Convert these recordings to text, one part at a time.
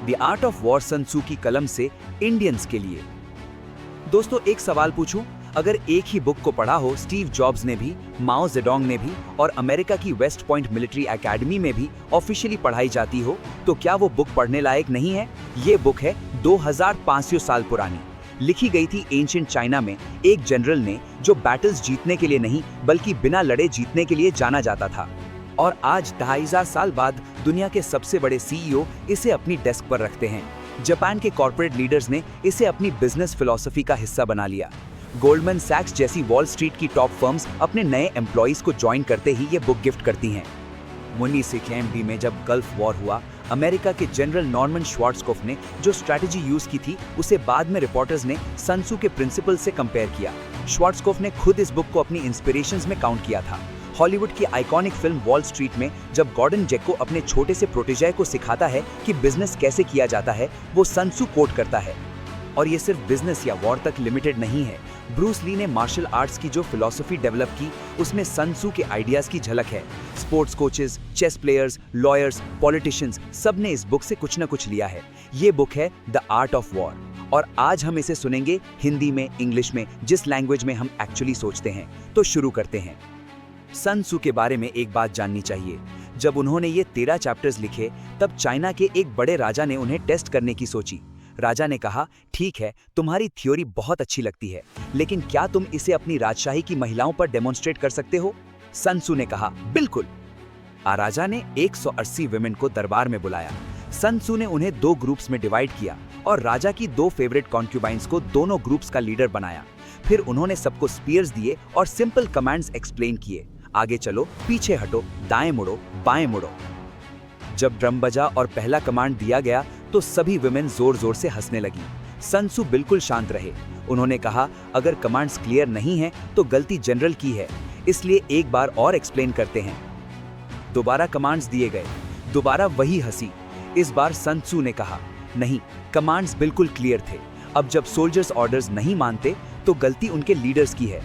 The art of war Sun Tzu की कलम से इंडियंस के लिए। दोस्तों, एक सवाल पूछूं, अगर एक ही बुक को पढ़ा हो स्टीव जॉब्स ने भी, माओ जेडोंग ने भी और अमेरिका की वेस्ट पॉइंट मिलिट्री एकेडमी में भी ऑफिशियली पढ़ाई जाती हो, तो क्या वो बुक पढ़ने लायक नहीं है? ये बुक है 2500 साल पुरानी। लिखी गई थी एंशिएंट चाइना में एक जनरल ने, जो बैटल्स जीतने के लिए नहीं बल्कि बिना लड़े जीतने के लिए जाना जाता था। और आज 2500 साल बाद दुनिया के सबसे बड़े सीईओ इसे अपनी डेस्क पर रखते हैं। जापान के कॉर्पोरेट लीडर्स ने इसे अपनी बिजनेस फिलॉसफी का हिस्सा बना लिया। गोल्डमैन सैक्स जैसी वॉल स्ट्रीट की टॉप फर्म्स अपने नए एम्प्लॉइज को ज्वाइन करते ही ये बुक गिफ्ट करती हैं। 1960 में जब गल्फ वॉर हुआ, अमेरिका के जनरल नॉर्मन श्वार्ट्ज़कोफ ने जो स्ट्रैटेजी यूज की थी, उसे बाद में रिपोर्टर्स ने सन त्सू के प्रिंसिपल से कंपेयर किया। श्वार्ट्ज़कोफ ने खुद इस बुक को अपनी इंस्पिरेशंस में काउंट किया था। हॉलीवुड की आइकॉनिक फिल्म वॉल स्ट्रीट में जब गॉर्डन जेको अपने छोटे से प्रोटेजे को सिखाता है कि बिजनेस कैसे किया जाता है, वो सन त्सू कोट करता है। और ये सिर्फ बिजनेस या वॉर तक लिमिटेड नहीं है। ब्रूस ली ने मार्शल आर्ट्स की जो फिलॉसफी डेवलप की, उसमें सन त्सू के आइडियाज की झलक है। Sports coaches, chess players, lawyers, politicians, सब ने इस बुक से कुछ न कुछ लिया है। ये बुक है द आर्ट ऑफ वॉर, और आज हम इसे सुनेंगे हिंदी में, इंग्लिश में, जिस लैंग्वेज में हम एक्चुअली सोचते हैं। तो शुरू करते हैं। सन त्सू के बारे में एक बात जाननी चाहिए। जब उन्होंने ये 13 चैप्टर्स लिखे, तब चाइना के एक बड़े राजा ने उन्हें टेस्ट करने की सोची। राजा ने कहा, ठीक है, तुम्हारी थ्योरी बहुत अच्छी लगती है, लेकिन क्या तुम इसे अपनी राजशाही की महिलाओं पर डेमोन्स्ट्रेट कर सकते हो? सन त्सू ने कहा, बिल्कुल। राजा ने 180 विमेन को दरबार में बुलाया। सन त्सू ने उन्हें 2 ग्रुप्स में डिवाइड किया और राजा की 2 फेवरेट कॉन्क्यूबाइंस को दोनों ग्रुप्स का लीडर बनाया। फिर उन्होंने सबको स्पीयर्स दिए और सिंपल कमांड्स एक्सप्लेन किए। आगे चलो, पीछे हटो, दाएं मुड़ो, बाएं मुड़ो। जब ड्रम बजा और पहला कमांड दिया गया, तो सभी विमेन जोर जोर से हंसने लगी। सन त्सू बिल्कुल शांत रहे। उन्होंने कहा, अगर कमांड्स क्लियर नहीं है तो गलती जनरल की है, इसलिए एक बार और एक्सप्लेन करते हैं। दोबारा कमांड्स दिए गए, दोबारा वही हंसी। इस बार सन त्सू ने कहा, नहीं, कमांड्स बिल्कुल क्लियर थे। अब जब सोल्जर्स ऑर्डर्स नहीं मानते तो गलती उनके लीडर्स की है।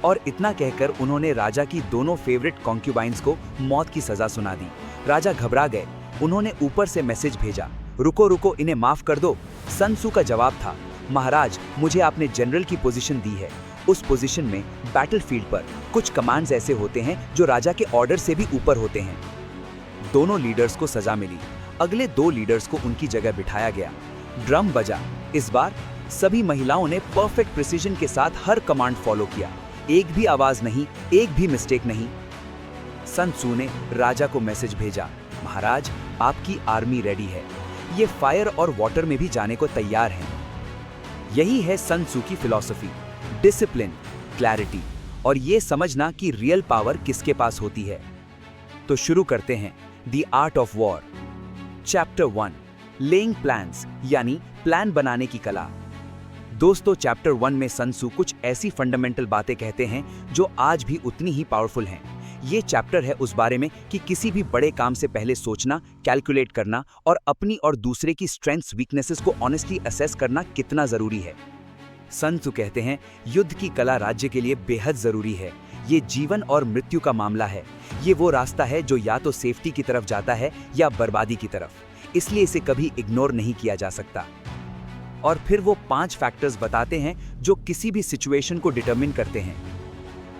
और इतना कहकर उन्होंने राजा की दोनों फेवरेट कॉन्क्यूबाइंस को मौत की सजा सुना दी। राजा घबरा गए। उन्होंने ऊपर से मैसेज भेजा, रुको रुको, इन्हें माफ कर दो। सन त्सू का जवाब था, महाराज, मुझे आपने जनरल की पोजीशन दी है। उस पोजीशन में बैटलफील्ड पर कुछ कमांड्स ऐसे होते हैं जो राजा के ऑर्डर से भी ऊपर होते हैं। दोनों लीडर्स को सजा मिली। अगले 2 लीडर्स को उनकी जगह बिठाया गया। ड्रम बजा। इस बार सभी महिलाओं ने परफेक्ट प्रिसीजन के साथ हर कमांड फॉलो किया। एक भी आवाज नहीं, एक भी मिस्टेक नहीं। सन त्सू ने राजा को मैसेज भेजा, महाराज, आपकी आर्मी रेडी है। ये फायर और वाटर में भी जाने को तैयार है। यही है सन त्सू की फिलॉसफी, डिसिप्लिन, क्लैरिटी, और ये समझना कि रियल पावर किसके पास होती है। तो शुरू करते हैं the art of war. Chapter 1, laying plans, यानी प्लान बनाने की कला। दोस्तों, चैप्टर 1 में सन त्सू कुछ ऐसी फंडामेंटल बातें कहते हैं जो आज भी उतनी ही पावरफुल हैं। ये चैप्टर है उस बारे में कि किसी भी बड़े काम से पहले सोचना, कैलकुलेट करना और अपनी और दूसरे की स्ट्रेंथ्स, वीकनेसेस को ऑनेस्टली असेस करना कितना जरूरी है। सन त्सू कहते हैं, युद्ध की कला राज्य के लिए बेहद जरूरी है। ये जीवन और मृत्यु का मामला है। ये वो रास्ता है जो या तो सेफ्टी की तरफ जाता है या बर्बादी की तरफ। इसलिए इसे कभी इग्नोर नहीं किया जा सकता। और फिर वो 5 फैक्टर्स बताते हैं जो किसी भी सिचुएशन को डिटरमिन करते हैं।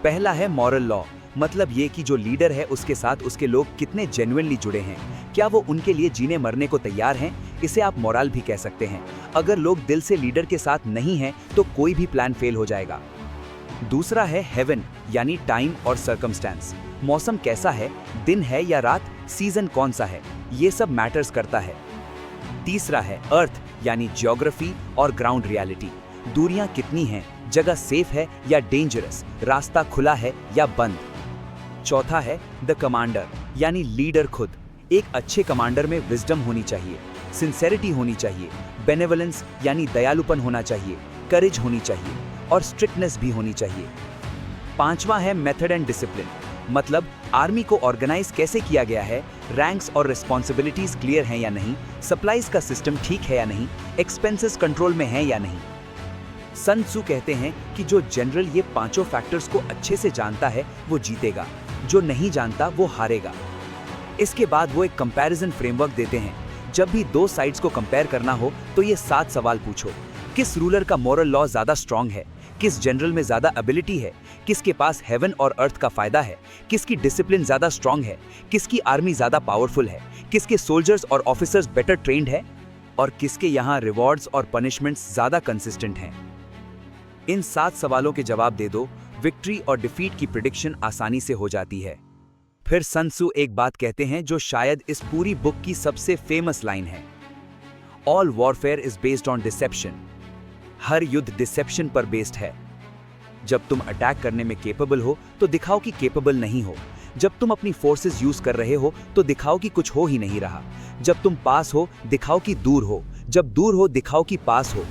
पहला है मॉरल लॉ, मतलब ये कि जो लीडर है उसके साथ उसके लोग कितने जेन्युइनली जुड़े हैं। क्या वो उनके लिए जीने मरने को तैयार हैं? इसे आप मोरल भी कह सकते हैं। अगर लोग दिल से लीडर के साथ नहीं हैं तो कोई भी प्लान फेल हो जाएगा। दूसरा है हेवन, यानी टाइम और सर्कमस्टेंस। मौसम कैसा है, दिन है या रात, सीजन कौन सा है, ये सब मैटर्स करता है। तीसरा है अर्थ, यानी ज्योग्राफी और ग्राउंड रियलिटी। दूरियां कितनी हैं, जगह सेफ है या डेंजरस, रास्ता खुला है या बंद। चौथा है द कमांडर, यानी लीडर खुद। एक अच्छे कमांडर में विजडम होनी चाहिए, सिंसेरिटी होनी चाहिए, बेनेवलेंस यानी दयालुपन होना चाहिए, करेज होनी चाहिए और स्ट्रिक्टनेस भी होनी चाहिए। पांचवा है मेथड एंड डिसिप्लिन, मतलब आर्मी को ऑर्गेनाइज कैसे किया गया है, रैंक्स और रिस्पॉन्सिबिलिटीज क्लियर हैं या नहीं, सप्लाईज का सिस्टम ठीक है या नहीं, एक्सपेंसेस कंट्रोल में है या नहीं। सन त्सू कहते हैं कि जो जनरल ये 5 फैक्टर्स को अच्छे से जानता है वो जीतेगा, जो नहीं जानता वो हारेगा। इसके बाद वो एक कंपैरिजन फ्रेमवर्क देते हैं जब भी दो साइड्स को कंपेयर करना हो तो ये 7 सवाल पूछो। किस रूलर का मोरल लॉ ज्यादा स्ट्रांग है, किस जनरल में ज्यादा एबिलिटी है, किसके पास हेवन और अर्थ का फायदा है, किसकी डिसिप्लिन ज्यादा स्ट्रांग है, किसकी आर्मी ज्यादा पावरफुल है, किसके सोल्जर्स और ऑफिसर्स बेटर ट्रेन्ड है, और किसके यहाँ रिवॉर्ड्स और पनिशमेंट्स ज्यादा कंसिस्टेंट हैं। इन 7 सवालों के जवाब दे दो, विक्ट्री और डिफीट की प्रिडिक्शन आसानी से हो जाती है। फिर सन त्सू एक बात कहते हैं जो शायद इस पूरी बुक की सबसे फेमस लाइन है, all warfare is based on deception. हर युद्ध डिसेप्शन पर बेस्ड है। जब तुम अटैक करने में केपेबल हो तो दिखाओ कि केपेबल नहीं हो। जब तुम अपनी फोर्सेस यूज कर रहे हो तो दिखाओ कि कुछ हो ही नहीं रहा। जब तुम पास हो दिखाओ कि दूर हो। जब दूर हो दिखाओ कि पास हो।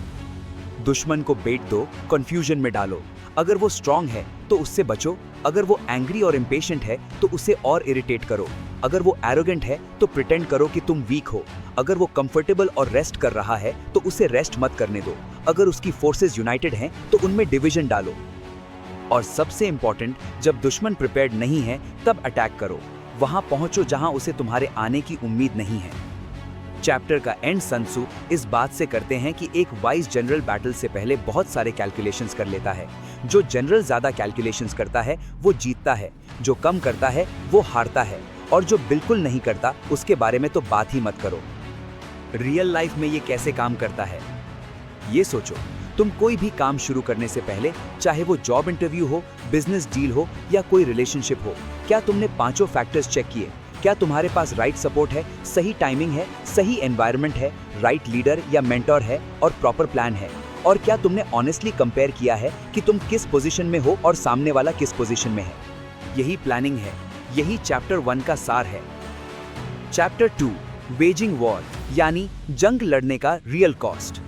दुश्मन को बेट दो, कंफ्यूजन में डालो। अगर वो स्ट्रांग है तो उससे बचो। अगर वो एंग्री और इम्पेशेंट है तो उसे और इरिटेट करो। अगर वो एरोगेंट है तो प्रिटेंड करो कि तुम वीक हो। अगर वो कंफर्टेबल और रेस्ट कर रहा है तो उसे रेस्ट मत करने दो। अगर उसकी फोर्सेस यूनाइटेड हैं तो उनमें डिवीजन डालो। और सबसे इंपॉर्टेंट, जब दुश्मन प्रिपेयर्ड नहीं है तब अटैक करो। वहां पहुंचो जहां उसे तुम्हारे आने की उम्मीद नहीं है। चैप्टर का एंड सन त्सू इस बात से करते हैं कि एक वाइज जनरल बैटल से पहले बहुत सारे कैलकुलेशंस कर लेता है। जो जनरल ज्यादा कैलकुलेशंस करता है वो जीतता है, जो कम करता है वो हारता है, और जो बिल्कुल नहीं करता उसके बारे में तो बात ही मत करो। रियल लाइफ में ये कैसे काम करता है ये सोचो। तुम कोई भी काम शुरू करने से पहले, चाहे वो जॉब इंटरव्यू हो, बिजनेस डील हो या कोई रिलेशनशिप हो, क्या तुमने 5 फैक्टर्स चेक किए? क्या तुम्हारे पास राइट सपोर्ट है, सही टाइमिंग है, सही एनवायरनमेंट है, राइट लीडर या मेंटोर है और प्रॉपर प्लान है? और क्या तुमने ऑनेस्टली कंपेयर किया है कि तुम किस पोजीशन में हो और सामने वाला किस पोजीशन में है? यही प्लानिंग है, यही चैप्टर 1 का सार है। चैप्टर 2, वेजिंग वॉर, यानी जंग लड़ने का रियल कॉस्ट।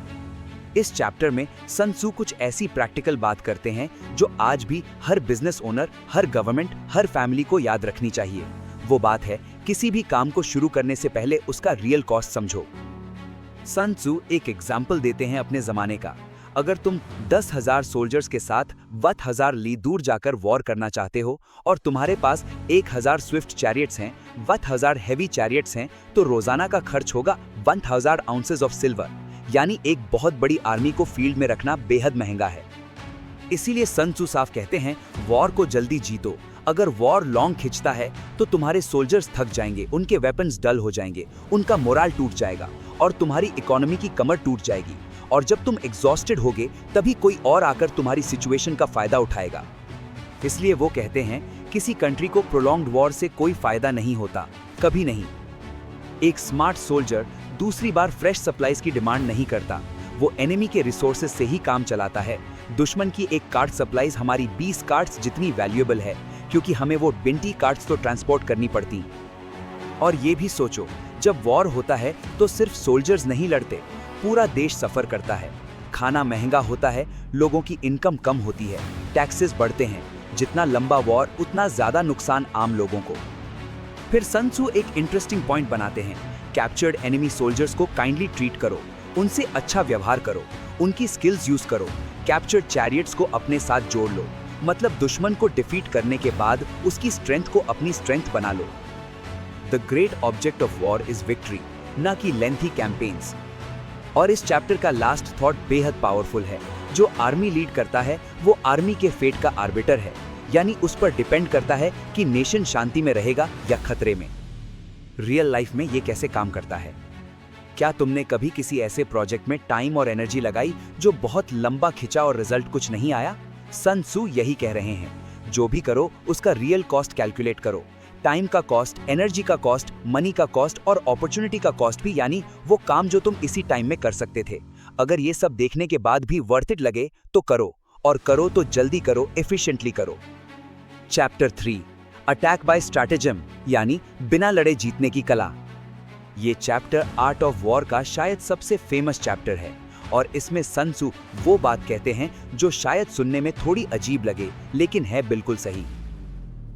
इस चैप्टर में सन त्सू कुछ ऐसी प्रैक्टिकल बात करते हैं जो आज भी हर बिजनेस ओनर, हर गवर्नमेंट, हर फैमिली को याद रखनी चाहिए। वो बात है, किसी भी काम को शुरू करने से पहले उसका रियल कॉस्ट समझो। सन त्सू एक एग्जाम्पल देते हैं अपने जमाने का। अगर तुम 10,000 सोल्जर्स के साथ 1000 ली दूर जाकर वॉर करना चाहते हो और तुम्हारे पास 1000 स्विफ्ट चैरियट्स हैं, 1000 हेवी चैरियट्स हैं, तो रोजाना का खर्च होगा 1000 आउंसेस ऑफ सिल्वर, यानी एक बहुत बड़ी आर्मी को फील्ड में रखना बेहद महंगा है। इसीलिए सन त्सू साफ कहते हैं, वॉर को जल्दी जीतो। अगर वॉर लॉन्ग खिंचता है तो तुम्हारे सोल्जर्स थक जाएंगे, उनके वेपन्स डल हो जाएंगे, उनका मोराल टूट जाएगा और तुम्हारी इकोनॉमी की कमर टूट जाएगी। और जब तुम एग्जॉस्टेड होगे तभी कोई और आकर तुम्हारी सिचुएशन का फायदा उठाएगा। इसलिए वो कहते हैं, किसी कंट्री को प्रोलॉन्ग्ड वॉर से कोई फायदा नहीं होता, कभी नहीं। एक स्मार्ट सोल्जर दूसरी बार फ्रेश सप्लाईज की डिमांड नहीं करता। वो एनिमी के रिसोर्सेज से ही काम चलाता है। दुश्मन की एक कार्ट सप्लाईज हमारी 20 कार्ट्स जितनी वैल्यूएबल है, क्योंकि हमें वो 20 कार्ट्स तो ट्रांसपोर्ट करनी पड़ती। और ये भी सोचो, जब वॉर होता है तो सिर्फ सोल्जर्स नहीं लड़ते, पूरा देश सफर करता है। खाना महंगा होता है, लोगों की इनकम कम होती है, टैक्सेस बढ़ते हैं। जितना लंबा वॉर उतना ज्यादा नुकसान आम लोगों को। फिर सन त्सू एक इंटरेस्टिंग पॉइंट बनाते हैं, कैप्चर्ड एनिमी सोल्जर्स को काइंडली ट्रीट करो, उनसे अच्छा व्यवहार करो, उनकी स्किल्स यूज करो, कैप्चर्ड चैरियट्स को अपने साथ जोड़ लो। मतलब दुश्मन को डिफीट करने के बाद उसकी स्ट्रेंथ को अपनी स्ट्रेंथ बना लो। The great object of war is victory, न कि लेंथी कैंपेन्स। और इस चैप्टर का लास्ट थॉट बेहद पावरफुल है। जो आर्मी लीड करता है वो आर्मी के फेट का आर्बिटर है, यानी उस पर डिपेंड करता है कि नेशन शांति में रहेगा या खतरे में। रियल लाइफ में ये कैसे काम करता है? क्या तुमने कभी किसी ऐसे प्रोजेक्ट में टाइम और एनर्जी लगाई जो बहुत लंबा खिंचा और रिजल्ट कुछ नहीं आया? सन त्सू यही कह रहे हैं, जो भी करो उसका रियल कॉस्ट कैलकुलेट करो। टाइम का कॉस्ट, एनर्जी का कॉस्ट, मनी का कॉस्ट और अपॉर्चुनिटी का कॉस्ट भी, यानी वो काम जो तुम इसी टाइम में कर सकते थे। अगर ये सब देखने के बाद भी वर्थ इट लगे तो करो, और करो तो जल्दी करो, एफिशिएंटली करो। चैप्टर 3, अटैक बाय स्ट्रैटेजम, यानी बिना लड़े जीतने की कला। ये चैप्टर आर्ट ऑफ वॉर का शायद सबसे फेमस चैप्टर है, और इसमें सन त्सू वो बात कहते हैं जो शायद सुनने में थोड़ी अजीब लगे, लेकिन है बिल्कुल सही।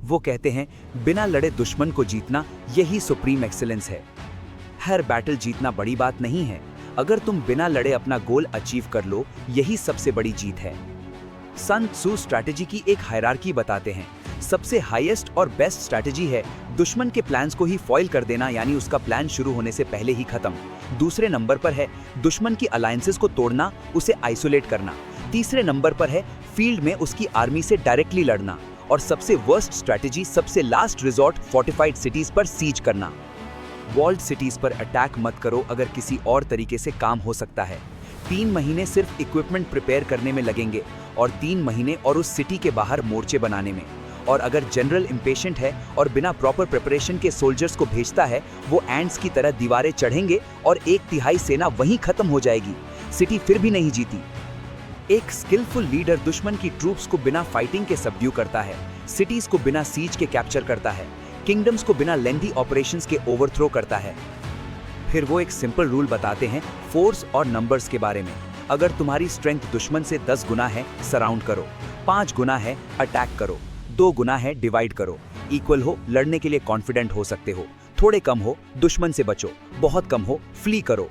वो कहते हैं, बिना लड़े दुश्मन को जीतना यही सुप्रीम एक्सीलेंस है। हर बैटल जीतना बड़ी बात नहीं है, अगर तुम बिना लड़े अपना गोल अचीव कर लो, यही सबसे बड़ी जीत है। सन त्सू स्ट्रैटेजी की एक हायरार्की बताते हैं, सबसे हाईएस्ट और बेस्ट स्ट्रैटेजी है दुश्मन के प्लान्स को ही फॉइल कर देना, यानी उसका प्लान शुरू होने से पहले ही खत्म। दूसरे नंबर पर है दुश्मन की अलायंसेस को तोड़ना, उसे आइसोलेट करना। तीसरे नंबर पर है फील्ड में उसकी आर्मी से डायरेक्टली लड़ना। और सबसे वर्स्ट स्ट्रैटेजी, सबसे लास्ट रिजॉर्ट, फोर्टिफाइड सिटीज पर सीज करना। वॉल्ड सिटीज पर अटैक मत करो अगर किसी और तरीके से काम हो सकता है। 3 महीने सिर्फ इक्विपमेंट प्रिपेयर करने में लगेंगे और 3 महीने और उस सिटी के बाहर मोर्चे बनाने में। और अगर जनरल इम्पेशेंट है और बिना प्रॉपर प्रिपरेशन के सोल्जर्स को भेजता है, वो एंड्स की तरह दीवारें चढ़ेंगे और 1/3 सेना वहीं खत्म हो जाएगी। सिटी फिर भी नहीं जीती। एक स्किलफुल लीडर दुश्मन की ट्रूप्स को बिना फाइटिंग के सबड्यू करता है, सिटीज को बिना सीज के कैप्चर करता है, किंगडम्स को बिना लेंथी ऑपरेशंस के ओवरथ्रो करता है। फिर वो एक सिंपल रूल बताते हैं फोर्स और नंबर्स के बारे में। अगर तुम्हारी स्ट्रेंथ दुश्मन से 10 गुना है, सराउंड करो। 5 गुना है, अटैक करो। 2 गुना है, डिवाइड करो। इक्वल हो, लड़ने के लिए कॉन्फिडेंट हो सकते हो। थोड़े कम हो, दुश्मन से बचो। बहुत कम हो, फ्ली करो।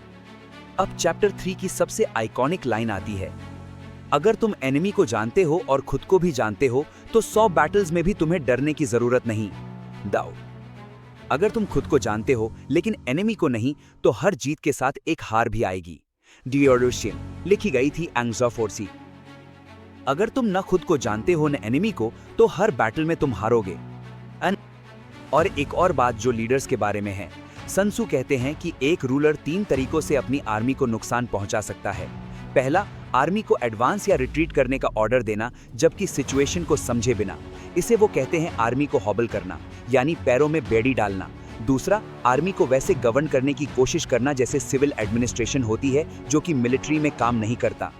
अब चैप्टर 3 की सबसे आइकॉनिक लाइन आती है, अगर तुम एनिमी को जानते हो और खुद को भी जानते हो तो 100 बैटल्स में भी तुम्हें डरने की जरूरत नहीं। दाओ, अगर तुम खुद को जानते हो लेकिन एनिमी को नहीं, तो हर जीत के साथ एक हार भी आएगी। डियोडोशियन, लिखी गई थी एंग्जो फोर्सी। अगर तुम न खुद को जानते हो न एनिमी को, तो हर बैटल में तुम हारोगे। और एक और बात जो लीडर्स के बारे में है, सन त्सू कहते हैं कि एक रूलर 3 तरीकों से अपनी आर्मी को नुकसान पहुंचा सकता है। पहला, आर्मी को एडवांस या रिट्रीट करने का ऑर्डर देना जबकि सिचुएशन को समझे बिना। इसे वो कहते हैं आर्मी को हॉबल करना, यानी पैरों में बेड़ी डालना। दूसरा, आर्मी को वैसे गवर्न करने की कोशिश करना जैसे सिविल एडमिनिस्ट्रेशन होती है, जो कि मिलिट्री में काम नहीं करता।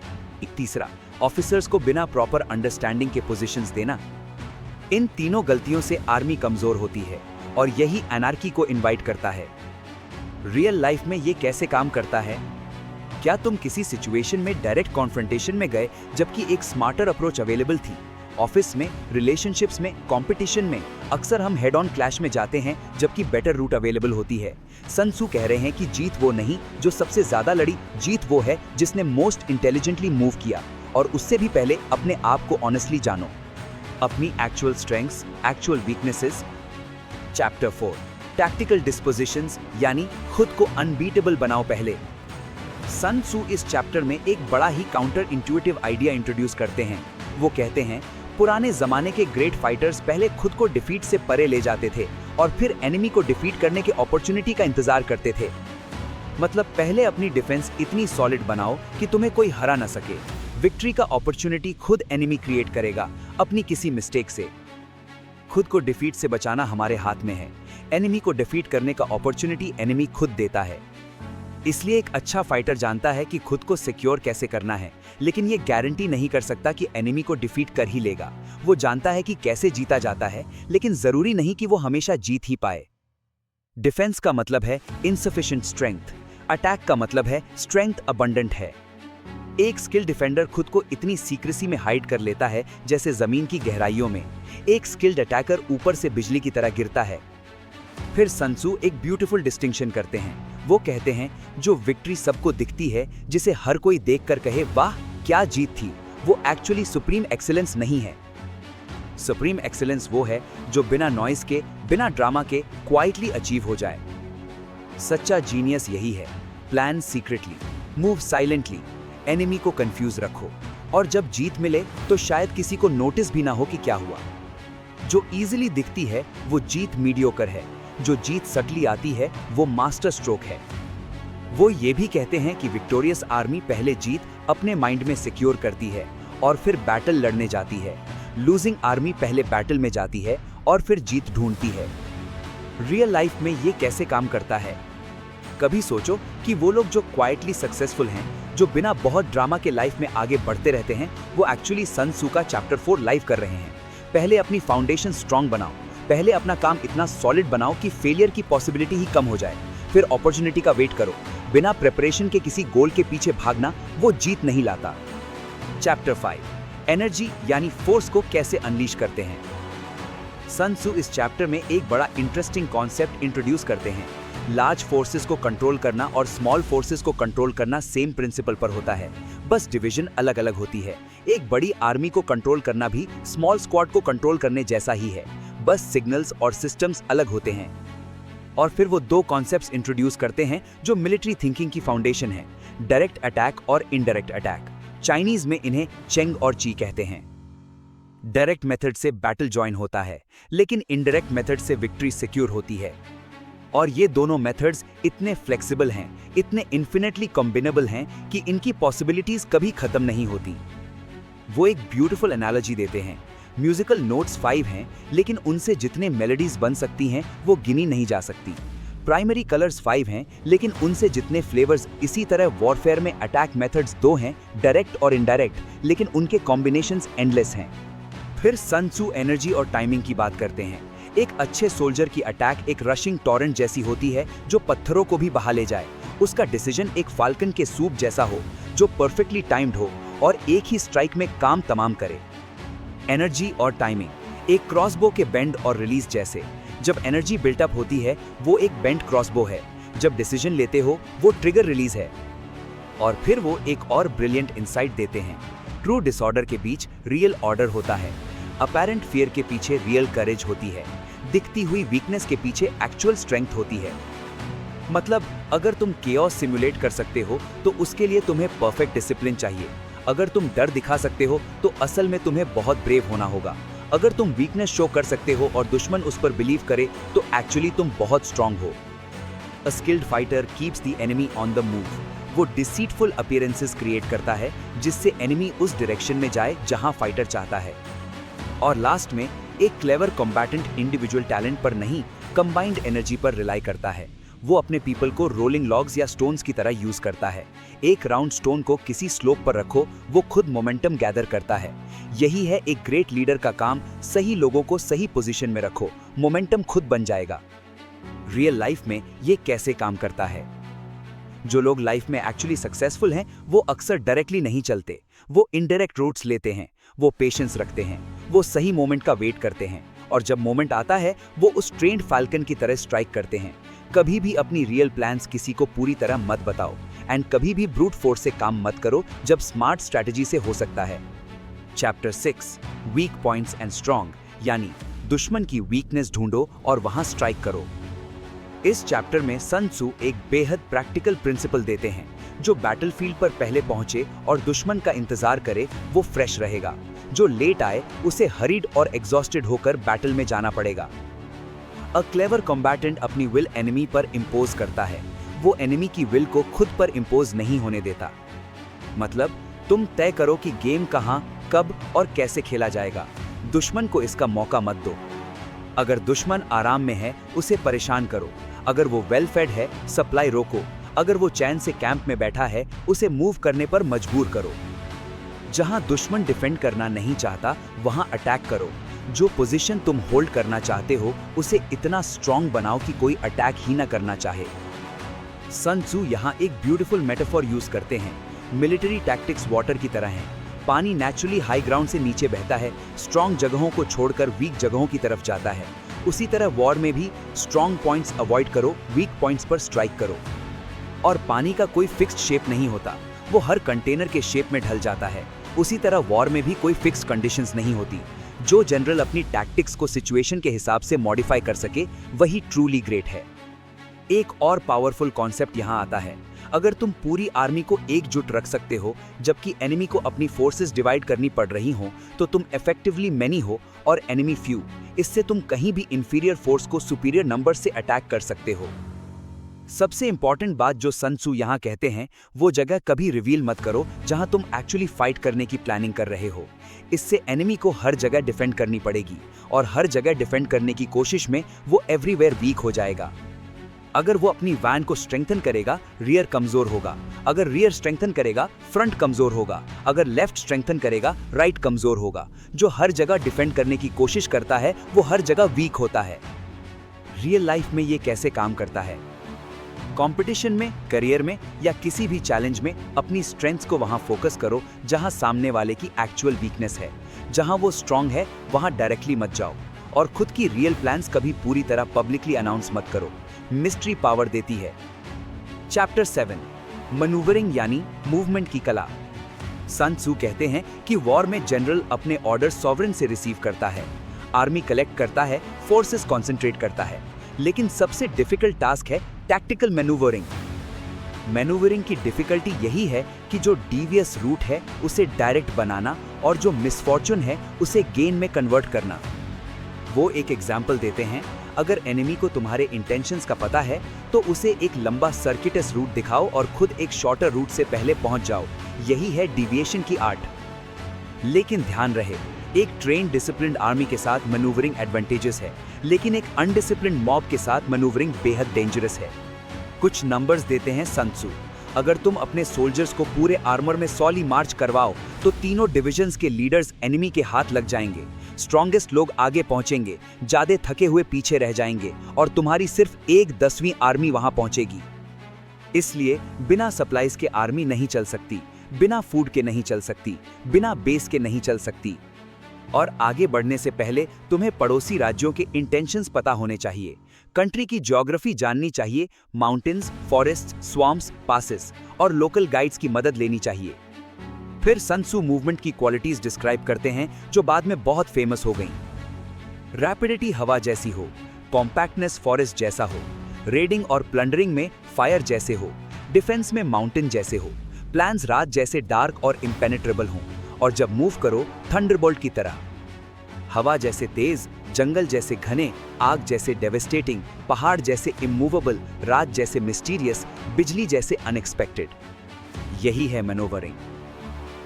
तीसरा, ऑफिसर्स को बिना प्रॉपर अंडरस्टैंडिंग के पोजीशंस देना। इन तीनों गलतियों से आर्मी कमजोर होती है और यही एनार्की को इनवाइट करता है। रियल लाइफ में ये कैसे काम करता है? क्या तुम किसी सिचुएशन में डायरेक्ट कॉन्फ्रंटेशन में गए जबकि एक स्मार्टर अप्रोच अवेलेबल थी? ऑफिस में, रिलेशनशिप्स में, कंपटीशन में अक्सर हम हेड ऑन क्लैश में जाते हैं जबकि बेटर रूट अवेलेबल होती है। सन त्सू कह रहे हैं कि जीत वो नहीं जो सबसे ज्यादा लड़ी, जीत वो है जिसने मोस्ट इंटेलिजेंटली मूव किया। और उससे भी पहले अपने आप को ऑनेस्टली जानो, अपनी actual strengths, actual weaknesses. Chapter 4, tactical dispositions, यानी खुद को अनबीटेबल बनाओ। पहले सन त्सू इस चैप्टर में एक बड़ा ही काउंटर इंट्यूटिव आइडिया इंट्रोड्यूस करते हैं। वो कहते हैं पुराने जमाने के ग्रेट फाइटर्स पहले खुद को डिफीट से परे ले जाते थे और फिर एनिमी को डिफीट करने के अपॉर्चुनिटी का इंतजार करते थे। मतलब पहले अपनी डिफेंस इतनी सॉलिड बनाओ कि तुम्हें कोई हरा ना सके। विक्ट्री का अपॉर्चुनिटी खुद एनिमी क्रिएट करेगा अपनी किसी मिस्टेक से। खुद को डिफीट से बचाना हमारे हाथ में है। एनिमी को डिफीट करने का अपॉर्चुनिटी एनिमी खुद देता है। इसलिए एक अच्छा फाइटर जानता है कि खुद को सिक्योर कैसे करना है, लेकिन ये गारंटी नहीं कर सकता कि एनिमी को डिफीट कर ही लेगा। वो जानता है कि कैसे जीता जाता है, लेकिन जरूरी नहीं कि वो हमेशा जीत ही पाए। डिफेंस का मतलब है इनसफिशिएंट स्ट्रेंथ, अटैक का मतलब है स्ट्रेंथ अबंडेंट है। एक स्किल डिफेंडर खुद को इतनी सीक्रेसी में हाइड कर लेता है जैसे जमीन की गहराइयों में। एक स्किल्ड अटैकर ऊपर से बिजली की तरह गिरता है। फिर सन त्सू एक ब्यूटीफुल डिस्टिंक्शन करते हैं। वो कहते हैं जो विक्ट्री सबको दिखती है, जिसे हर कोई देखकर कहे वाह क्या जीत थी, वो एक्चुअली सुप्रीम एक्सीलेंस नहीं है। सुप्रीम एक्सीलेंस वो है जो बिना नॉइज के, बिना ड्रामा के क्वाइटली अचीव हो जाए। सच्चा जीनियस यही है, plan secretly, move silently, enemy को कंफ्यूज रखो और जब जीत मिले तो शायद किसी को नोटिस भी ना हो कि क्या हुआ। जो इजीली दिखती है वो जीत मीडियोकर है, जो जीत सटली आती है वो मास्टर स्ट्रोक है। वो ये भी कहते हैं कि विक्टोरियस आर्मी पहले जीत अपने माइंड में सिक्योर करती है और फिर बैटल लड़ने जाती है। लूजिंग आर्मी पहले बैटल में जाती है और फिर जीत ढूंढती है। रियल लाइफ में ये कैसे काम करता है? कभी सोचो कि वो लोग जो क्वाइटली सक्सेसफुल हैं, जो बिना बहुत ड्रामा के लाइफ में आगे बढ़ते रहते हैं, वो एक्चुअली सन त्सू का चैप्टर 4 लाइव कर रहे हैं। पहले अपनी फाउंडेशन स्ट्रांग बनाओ, पहले अपना काम इतना सॉलिड बनाओ कि फेलियर की पॉसिबिलिटी ही कम हो जाए। फिर अपॉर्चुनिटी का वेट करो। बिना प्रिपरेशन के किसी गोल के पीछे भागना वो जीत नहीं लाता। चैप्टर 5, एनर्जी यानी फोर्स को कैसे अनलीश करते हैं। सन त्सू इस चैप्टर में एक बड़ा इंटरेस्टिंग कॉन्सेप्ट इंट्रोड्यूस करते हैं। लार्ज फोर्सेस को कंट्रोल करना और स्मॉल फोर्सेस को कंट्रोल करना सेम प्रिंसिपल पर होता है, बस डिवीजन अलग अलग होती है। एक बड़ी आर्मी को कंट्रोल करना भी स्मॉल स्क्वाड को कंट्रोल करने जैसा ही है, बस सिग्नल्स और सिस्टम्स अलग होते हैं। और फिर वो दो कॉन्सेप्ट्स इंट्रोड्यूस करते हैं जो मिलिट्री थिंकिंग की फाउंडेशन है, डायरेक्ट अटैक और इनडायरेक्ट अटैक। चाइनीज में इन्हें चेंग और ची कहते हैं। डायरेक्ट मेथड से बैटल ज्वाइन होता है, लेकिन इनडायरेक्ट मेथड से विक्ट्री सिक्योर होती है। और ये दोनों मेथड्स इतने फ्लेक्सिबल हैं, इतने इन्फिनिटली कॉम्बिनेबल हैं कि इनकी पॉसिबिलिटीज कभी खत्म नहीं होती। वो एक ब्यूटीफुल एनालॉजी देते हैं, म्यूजिकल नोट्स 5 हैं, लेकिन उनसे जितने मेलोडीज बन सकती हैं वो गिनी नहीं जा सकती। प्राइमरी कलर्स 5 हैं, लेकिन उनसे जितने फ्लेवर्स, इसी तरह वॉरफेयर में अटैक मेथड्स 2 हैं, डायरेक्ट और इनडायरेक्ट, लेकिन उनके कॉम्बिनेशंस एंडलेस हैं। फिर सन त्सू एनर्जी और टाइमिंग की बात करते हैं। एक अच्छे सोल्जर की अटैक एक रशिंग टॉरेंट जैसी होती है जो पत्थरों को भी बहा ले जाए। उसका डिसीजन एक फाल्कन के सूप जैसा हो जो परफेक्टली टाइम्ड हो और एक ही स्ट्राइक में काम तमाम करे। एनर्जी और टाइमिंग एक क्रॉसबो के बेंड और रिलीज जैसे। जब एनर्जी बिल्टअप होती है वो एक बेंड क्रॉसबो है, जब डिसीजन लेते हो वो ट्रिगर रिलीज है। और फिर वो एक और ब्रिलियंट इंसाइट देते हैं, ट्रू डिसऑर्डर के बीच रियल ऑर्डर होता है, अपैरेंट फियर के पीछे रियल करेज होती है, दिखती हुई वीकनेस के पीछे एक्चुअल स्ट्रेंथ होती है। मतलब अगर तुम केओस सिमुलेट कर सकते हो तो उसके लिए तुम्हें परफेक्ट डिसिप्लिन चाहिए। अगर तुम डर दिखा सकते हो तो असल में तुम्हें बहुत ब्रेव होना होगा। अगर तुम वीकनेस शो कर सकते हो और दुश्मन उस पर बिलीव करे तो एक्चुअली तुम बहुत स्ट्रांग हो। अ skilled fighter keeps the enemy on the move. वो डिसीटफुल अपीयरेंसेस क्रिएट करता है जिससे एनिमी उस डायरेक्शन में जाए जहां फाइटर चाहता है। और लास्ट में एक क्लेवर कॉम्बैटेंट इंडिविजुअल टैलेंट पर नहीं, कंबाइंड एनर्जी पर रिलाई करता है। वो अपने पीपल को रोलिंग लॉग्स या स्टोन्स की तरह यूज करता है। एक राउंड स्टोन को किसी स्लोप पर रखो, वो खुद मोमेंटम गैदर करता है। यही है एक ग्रेट लीडर का काम, सही लोगों को सही पोजीशन में रखो, मोमेंटम खुद बन जाएगा। रियल लाइफ में ये कैसे काम करता है? जो लोग लाइफ में एक्चुअली सक्सेसफुल हैं वो अक्सर डायरेक्टली नहीं चलते, वो इनडायरेक्ट रूट्स लेते हैं। वो पेशेंस रखते हैं, वो सही मोमेंट का वेट करते हैं, और जब मोमेंट आता है वो उस ट्रेंड फाल्कन की तरह स्ट्राइक करते हैं। कभी भी अपनी रियल प्लान्स किसी को पूरी तरह मत बताओ, एंड कभी भी ब्रूट फोर्स से काम मत करो जब स्मार्ट स्ट्रैटेजी से हो सकता है। Chapter 6 weak points and strong, यानी दुश्मन की वीकनेस ढूंढो और वहां स्ट्राइक करो। इस चैप्टर में सन त्सू एक बेहद प्रैक्टिकल प्रिंसिपल देते हैं, जो बैटलफील्ड पर पहले पहुंचे और दुश्मन का इंतजार करे वो फ्रेश रहेगा, जो लेट आए उसे हरीड और एग्जॉस्टेड होकर बैटल में जाना पड़ेगा। अ क्लेवर कॉम्बैटेंट अपनी विल एनिमी पर इंपोज करता है, वो एनिमी की विल को खुद पर इंपोज नहीं होने देता। मतलब तुम तय करो कि गेम कहां, कब और कैसे खेला जाएगा, दुश्मन को इसका मौका मत दो। अगर दुश्मन आराम में है उसे परेशान करो, अगर वो वेल फेड है सप्लाई रोको, अगर वो चैन से कैंप में बैठा है उसे मूव करने पर मजबूर करो। जहां दुश्मन डिफेंड करना नहीं चाहता वहां अटैक करो। जो पोजीशन तुम होल्ड करना चाहते हो उसे इतना स्ट्रांग बनाओ कि कोई अटैक ही ना करना चाहे। सन त्सू यहाँ एक ब्यूटीफुल मेटाफॉर यूज करते हैं। मिलिट्री टैक्टिक्स वाटर की तरह हैं। पानी नेचुरली हाई ग्राउंड से नीचे बहता है, स्ट्रांग जगहों को छोड़कर वीक जगहों की तरफ जाता है। उसी तरह वॉर में भी स्ट्रांग पॉइंट्स अवॉइड करो, वीक पॉइंट्स पर स्ट्राइक करो। और पानी का कोई फिक्स्ड शेप नहीं होता, वो हर कंटेनर के शेप में ढल जाता है। उसी तरह वॉर में भी कोई फिक्स्ड कंडीशंस नहीं होती। जो जनरल अपनी टैक्टिक्स को सिचुएशन के हिसाब से मॉडिफाई कर सके वही ट्रूली ग्रेट है। एक और पावरफुल कॉन्सेप्ट यहाँ आता है। अगर तुम पूरी आर्मी को एकजुट रख सकते हो जबकि एनिमी को अपनी फोर्सेस डिवाइड करनी पड़ रही हो तो तुम इफेक्टिवली मैनी हो और एनिमी फ्यू। इससे तुम कहीं भी इंफीरियर फोर्स को सुपीरियर नंबर से अटैक कर सकते हो। सबसे इंपॉर्टेंट बात जो सन त्सू यहाँ कहते हैं, वो जगह कभी रिवील मत करो जहां तुम एक्चुअली फाइट करने की प्लानिंग कर रहे हो। इससे एनिमी को हर जगह डिफेंड करनी पड़ेगी और हर जगह डिफेंड करने की कोशिश में वो एवरीवेयर वीक हो जाएगा। अगर वो अपनी वैन को स्ट्रेंथन करेगा, रियर कमजोर होगा। अगर रियर स्ट्रेंथन करेगा, फ्रंट कमजोर होगा। अगर लेफ्ट स्ट्रेंथन करेगा, राइट कमजोर होगा। जो हर जगह डिफेंड करने की कोशिश करता है वो हर जगह वीक होता है। रियल लाइफ में ये कैसे काम करता है? कंपटीशन में, करियर में या किसी भी चैलेंज में अपनी स्ट्रेंथ्स को वहां फोकस करो जहां सामने वाले की एक्चुअल वीकनेस है। जहां वो स्ट्रांग है वहां डायरेक्टली मत जाओ और खुद की रियल प्लान्स कभी पूरी तरह पब्लिकली अनाउंस मत करो। मिस्ट्री पावर देती है। चैप्टर 7 मैन्यूवरिंग यानी मूवमेंट की कला। सन त्सू कहते हैं कि वॉर में जनरल अपने ऑर्डर सॉवरेन से रिसीव करता है, आर्मी कलेक्ट करता है, फोर्सेस कंसंट्रेट करता है, लेकिन सबसे डिफिकल्ट टास्क है टैक्टिकल मैन्यूवरिंग। मैन्यूवरिंग की डिफिकल्टी यही है कि जो डीवियस रूट है उसे डायरेक्ट बनाना और जो मिसफॉर्चून है उसे गेन में कन्वर्ट करना। वो एक एग्जाम्पल देते हैं, अगर एनिमी को तुम्हारे इंटेंशंस का पता है तो उसे एक लंबा सर्किटस रूट दिखाओ और खुद एक शॉर्टर रूट से पहले पहुंच जाओ। यही है डिविएशन की आर्ट। लेकिन ध्यान रहे, एक ट्रेन डिसिप्लिन्ड आर्मी के साथ मैन्यूवरिंग एडवांटेजेस है, लेकिन एक अनडिसिप्लिन्ड मॉब के साथ मैन्यूवरिंग बेहद डेंजरस है। कुछ नंबर्स देते हैं सन त्सू। अगर तुम अपने सोल्जर्स को पूरे आर्मर में सॉली मार्च करवाओ तो तीनों डिविजन्स के लीडर्स एनिमी के हाथ लग जाएंगे, स्ट्रॉन्गेस्ट लोग आगे पहुंचेंगे, ज्यादा थके हुए पीछे रह जाएंगे और तुम्हारी सिर्फ 1/10वीं आर्मी वहां पहुंचेगी। इसलिए बिना सप्लाईज के आर्मी नहीं चल सकती, बिना फूड के नहीं चल सकती, बिना बेस के नहीं चल सकती। और आगे बढ़ने से पहले तुम्हें पड़ोसी राज्यों के इंटेंशंस पता होने चाहिए, कंट्री की ज्योग्राफी जाननी चाहिए, माउंटेन्स, फॉरेस्ट, स्वॉम्प्स, पासेस और लोकल गाइड्स की मदद लेनी चाहिए। फिर सन त्सू मूवमेंट की क्वालिटीज डिस्क्राइब करते हैं जो बाद में बहुत फेमस हो गईं। रैपिडिटी हवा जैसी हो, कॉम्पैक्टनेस फॉरेस्ट जैसा हो, रेडिंग और प्लंडरिंग में फायर जैसे हो, डिफेंस में माउंटेन जैसे हो, प्लान्स रात जैसे डार्क और इम्पेनेट्रेबल हों, और जब मूव करो थंडरबोल्ट की तरह। हवा जैसे तेज, जंगल जैसे घने, आग जैसे डेवेस्टेटिंग, पहाड़ जैसे इमूवेबल, रात जैसे मिस्टीरियस, बिजली जैसे अनएक्सपेक्टेड। यही है मैन्यूवरिंग।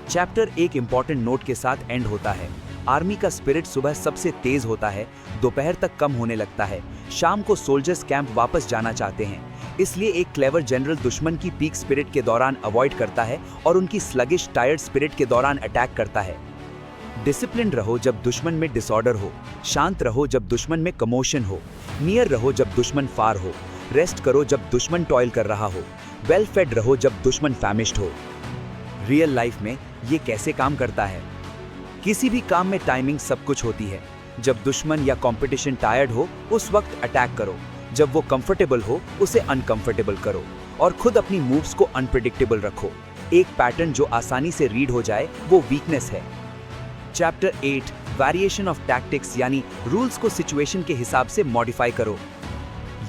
चैप्टर एक इंपॉर्टेंट नोट के साथ एंड होता है। आर्मी का स्पिरिट सुबह सबसे तेज होता है, दोपहर तक कम होने लगता है, शाम को सोल्जर्स कैंप वापस जाना चाहते हैं। इसलिए एक क्लेवर जनरल दुश्मन की पीक स्पिरिट के दौरान अवॉइड करता है और उनकी स्लगिश टायर्ड स्पिरिट के दौरान अटैक करता है। डिसिप्लिन्ड रहो जब दुश्मन में डिसऑर्डर हो, शांत रहो जब दुश्मन में कमोशन हो, नियर रहो जब दुश्मन फार हो, रेस्ट करो जब दुश्मन टॉयल कर रहा हो, वेल फेड रहो जब दुश्मन फैमिश्ड हो। रियल लाइफ में ये कैसे काम करता है? किसी भी काम में टाइमिंग सब कुछ होती है। जब दुश्मन या कंपटीशन टायर्ड हो उस वक्त अटैक करो, जब वो कंफर्टेबल हो उसे अनकंफर्टेबल करो और खुद अपनी मूव्स को अनप्रेडिक्टेबल रखो। एक पैटर्न जो आसानी से रीड हो जाए वो वीकनेस है। चैप्टर 8 वेरिएशन ऑफ टैक्टिक्स यानी रूल्स को सिचुएशन के हिसाब से मॉडिफाई करो।